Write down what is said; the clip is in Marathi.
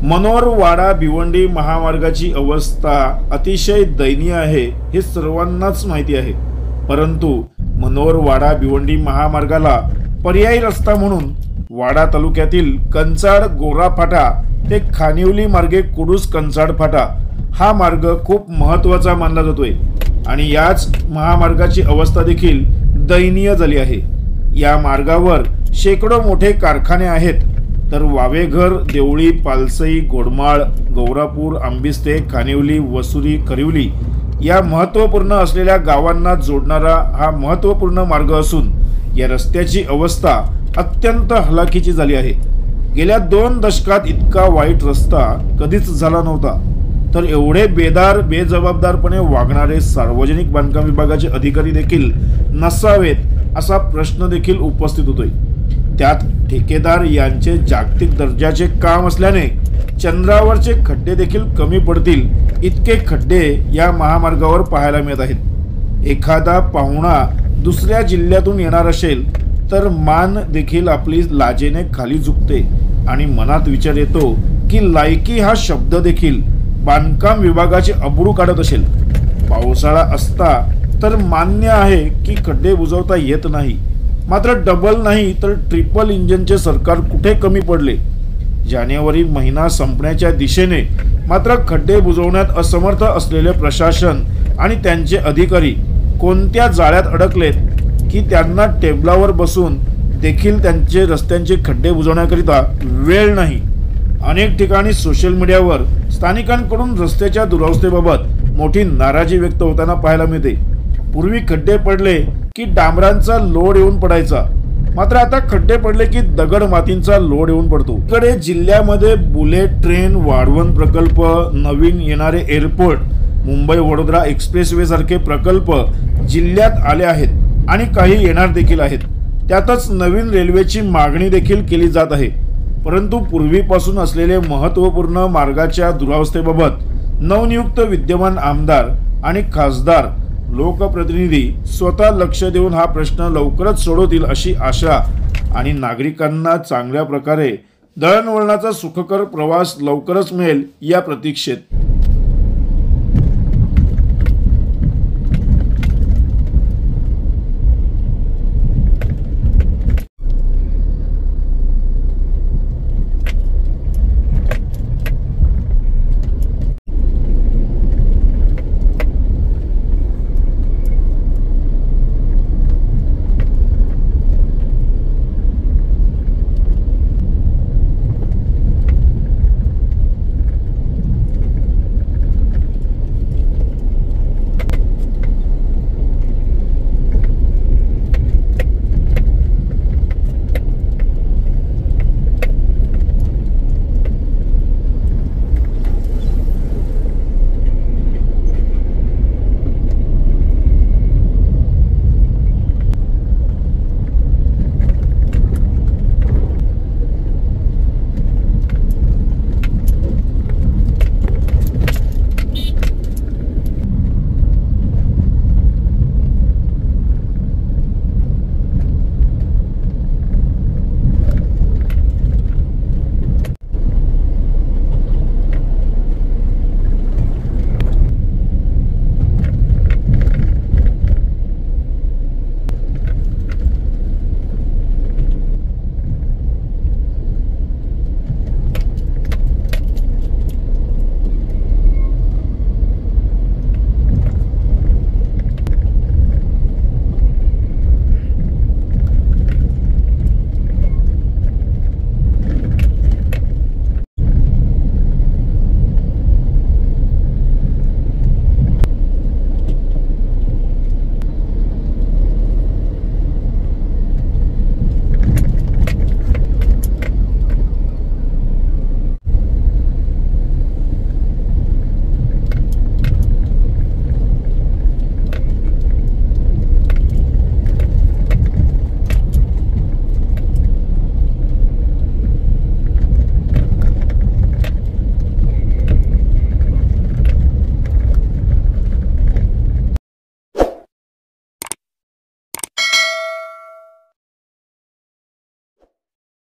मनोर वाडा भिवंडी महामार्गाची अवस्था अतिशय दयनीय आहे हे सर्वांनाच माहिती आहे। परंतु मनोर वाडा भिवंडी महामार्गाला पर्यायी रस्ता म्हणून वाडा तालुक्यातील कंचाड गोरा फाटा ते खानिवली मार्गे कुडूस कंचाड फाटा हा मार्ग खूप महत्त्वाचा मानला जातोय आणि याच महामार्गाची अवस्था देखील दयनीय झाली आहे। या मार्गावर शेकडो मोठे कारखाने आहेत, तर वावेघर, देवळी, पालसई, गोडमाळ, गौरापूर, आंबिस्ते, खानिवली, वसुरी, करिवली या महत्त्वपूर्ण असलेल्या गावांना जोडणारा हा महत्त्वपूर्ण मार्ग असून या रस्त्याची अवस्था अत्यंत हलाखीची झाली आहे। गेल्या 2 दशकात इतका वाईट रस्ता कधीच झाला नव्हता। तर एवढे बेदार बेजबाबदारपणे वागणारे सार्वजनिक बांधकाम विभागाचे अधिकारी देखील नसावेत असा प्रश्न देखील उपस्थित होतोय। त्यात ठेकेदार यांचे जागतिक दर्जाचे काम असल्याने चंद्रावरचे खड्डे देखील कमी पडतील इतके खड्डे या महामार्गावर पाहायला मिळत आहेत। एखादा पाहुणा दुसऱ्या जिल्ह्यातून येणार असेल तर मान देखील आपली लाजेने खाली झुकते आणि मनात विचार येतो की लायकी हा शब्द देखील बांधकाम विभागाचे अब्रू काढत असेल। पावसाळा असता तर मान्य आहे की खड्डे बुजवता येत नाही, मात्र डबल नाही तर ट्रिपल इंजिनचे सरकार कुठे कमी पडले। जानेवारी महिना संपण्याच्या दिशेने मात्र खड्डे बुजवण्यात असमर्थ असलेले प्रशासन आणि त्यांचे अधिकारी कोणत्या जाळ्यात अडकलेत की त्यांना टेबलावर बसून देखील त्यांचे रस्त्यांचे खड्डे बुजवण्याकरिता वेळ नाही। अनेक ठिकाणी सोशल मीडियावर स्थानिकांकडून रस्त्याच्या दुरवस्थेबाबत मोठी नाराजी व्यक्त होताना पाहायला मिळते। पूर्वी खड्डे पडले की डांबरांचा लोड येऊन पडायचा, मात्र आता खड्डे पडले की दगड मातींचा लोड येऊन पडतो। इकडे जिल्ह्यामध्ये बुलेट ट्रेन, वाढवण प्रकल्प, नवीन येणारे एअरपोर्ट, मुंबई वडोदरा एक्सप्रेसवे सारखे प्रकल्प जिल्ह्यात आले आहेत आणि काही येणार देखील आहेत। त्यातच नवीन रेल्वेची मागणी देखील केली जात आहे। परंतु पूर्वीपासून असलेले महत्त्वपूर्ण मार्गाच्या दुरावस्थेबाबत नवनियुक्त विद्यमान आमदार आणि खासदार लोकप्रतिनिधी स्वतः लक्ष देऊन हा प्रश्न लवकरच सोडवतील अशी आशा आणि नागरिकांना चांगल्या प्रकारे दळणवळणाचा सुखकर प्रवास लवकरच मिळेल या प्रतीक्षेत।